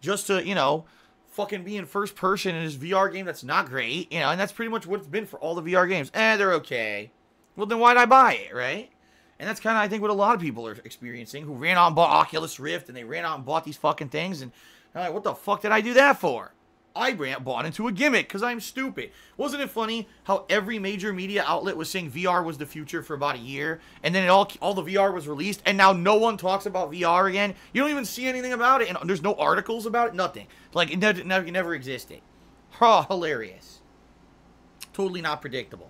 just to, you know, fucking be in first person in this VR game that's not great, you know, and that's pretty much what it's been for all the VR games. They're okay. Well, then why'd I buy it, right? And that's kind of, I think, what a lot of people are experiencing who ran out and bought Oculus Rift and they ran out and bought these fucking things and they're like, what the fuck did I do that for? I bought into a gimmick because I'm stupid. Wasn't it funny how every major media outlet was saying VR was the future for about a year, and then all the VR was released, and now no one talks about VR again? You don't even see anything about it, and there's no articles about it, nothing. Like, it never existed. Oh, hilarious. Totally not predictable.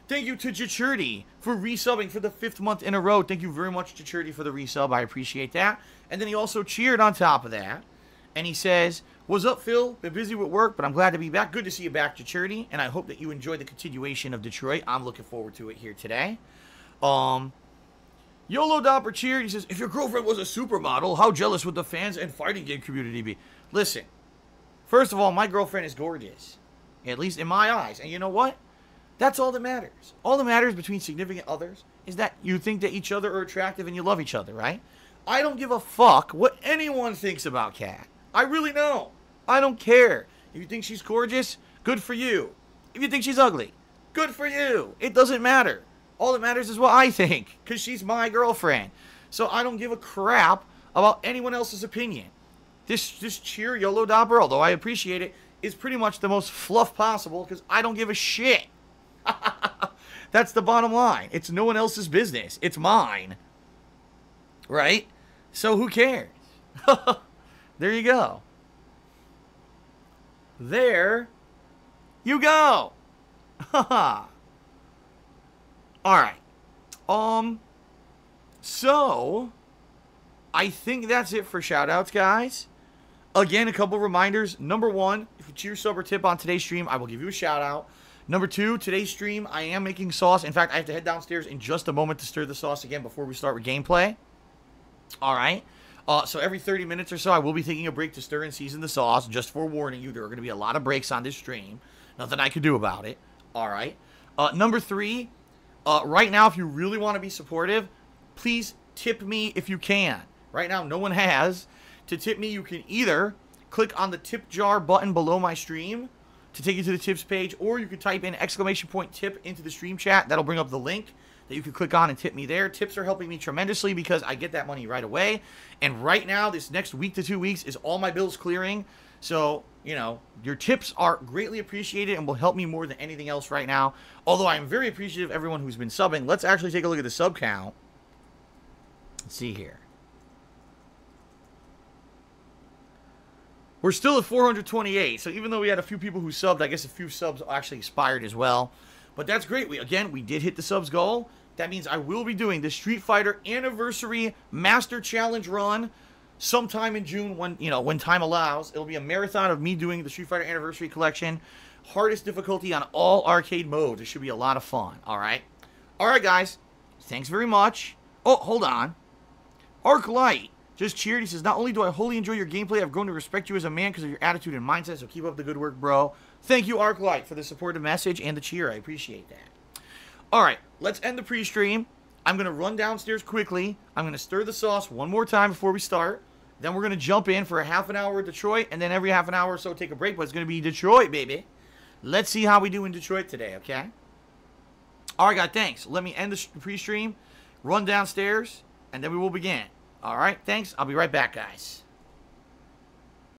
Thank you to Jachurdy for resubbing for the 5th month in a row. Thank you very much, Jachurdy, for the resub. I appreciate that. And then he also cheered on top of that. And he says, what's up, Phil? Been busy with work, but I'm glad to be back. Good to see you back, Jachurdy. And I hope that you enjoy the continuation of Detroit. I'm looking forward to it here today. YOLO Dopper cheered. He says, if your girlfriend was a supermodel, how jealous would the fans and fighting game community be? Listen, first of all, my girlfriend is gorgeous. At least in my eyes. And you know what? That's all that matters. All that matters between significant others is that you think that each other are attractive and you love each other, right? I don't give a fuck what anyone thinks about Kat. I really don't. I don't care. If you think she's gorgeous, good for you. If you think she's ugly, good for you. It doesn't matter. All that matters is what I think, because she's my girlfriend. So I don't give a crap about anyone else's opinion. This cheer YOLO Dopper, although I appreciate it, is pretty much the most fluff possible, because I don't give a shit. That's the bottom line. It's no one else's business. It's mine. Right? So who cares? There you go. There you go. All right. So I think that's it for shoutouts, guys. Again, a couple reminders. Number one, if you cheer, sub, or tip on today's stream, I will give you a shout out. Number 2, today's stream, I am making sauce. In fact, I have to head downstairs in just a moment to stir the sauce again before we start with gameplay. All right. So every 30 minutes or so, I will be taking a break to stir and season the sauce. Just forewarning you, there are going to be a lot of breaks on this stream. Nothing I can do about it. All right. Number 3, right now, if you really want to be supportive, please tip me if you can. Right now, no one has. To tip me, you can either click on the tip jar button below my stream to take you to the tips page, or you can type in !tip into the stream chat. That'll bring up the link that you can click on and tip me there. Tips are helping me tremendously because I get that money right away. And right now, this next week to 2 weeks is all my bills clearing. So, you know, your tips are greatly appreciated and will help me more than anything else right now. Although I am very appreciative of everyone who's been subbing. Let's actually take a look at the sub count. Let's see here. We're still at 428, so even though we had a few people who subbed, I guess a few subs actually expired as well. But that's great. We did hit the subs goal. That means I will be doing the Street Fighter Anniversary Master Challenge run sometime in June when time allows. It'll be a marathon of me doing the Street Fighter Anniversary Collection. Hardest difficulty on all arcade modes. It should be a lot of fun, all right? All right, guys. Thanks very much. Oh, hold on. Arclight just cheered. He says, not only do I wholly enjoy your gameplay, I've grown to respect you as a man because of your attitude and mindset, so keep up the good work, bro. Thank you, Arclight, for the supportive message and the cheer. I appreciate that. All right, let's end the pre-stream. I'm going to run downstairs quickly. I'm going to stir the sauce one more time before we start. Then we're going to jump in for a half an hour at Detroit, and then every half an hour or so take a break, but it's going to be Detroit, baby. Let's see how we do in Detroit today, okay? All right, guys, thanks. Let me end the pre-stream, run downstairs, and then we will begin. All right, thanks. I'll be right back, guys.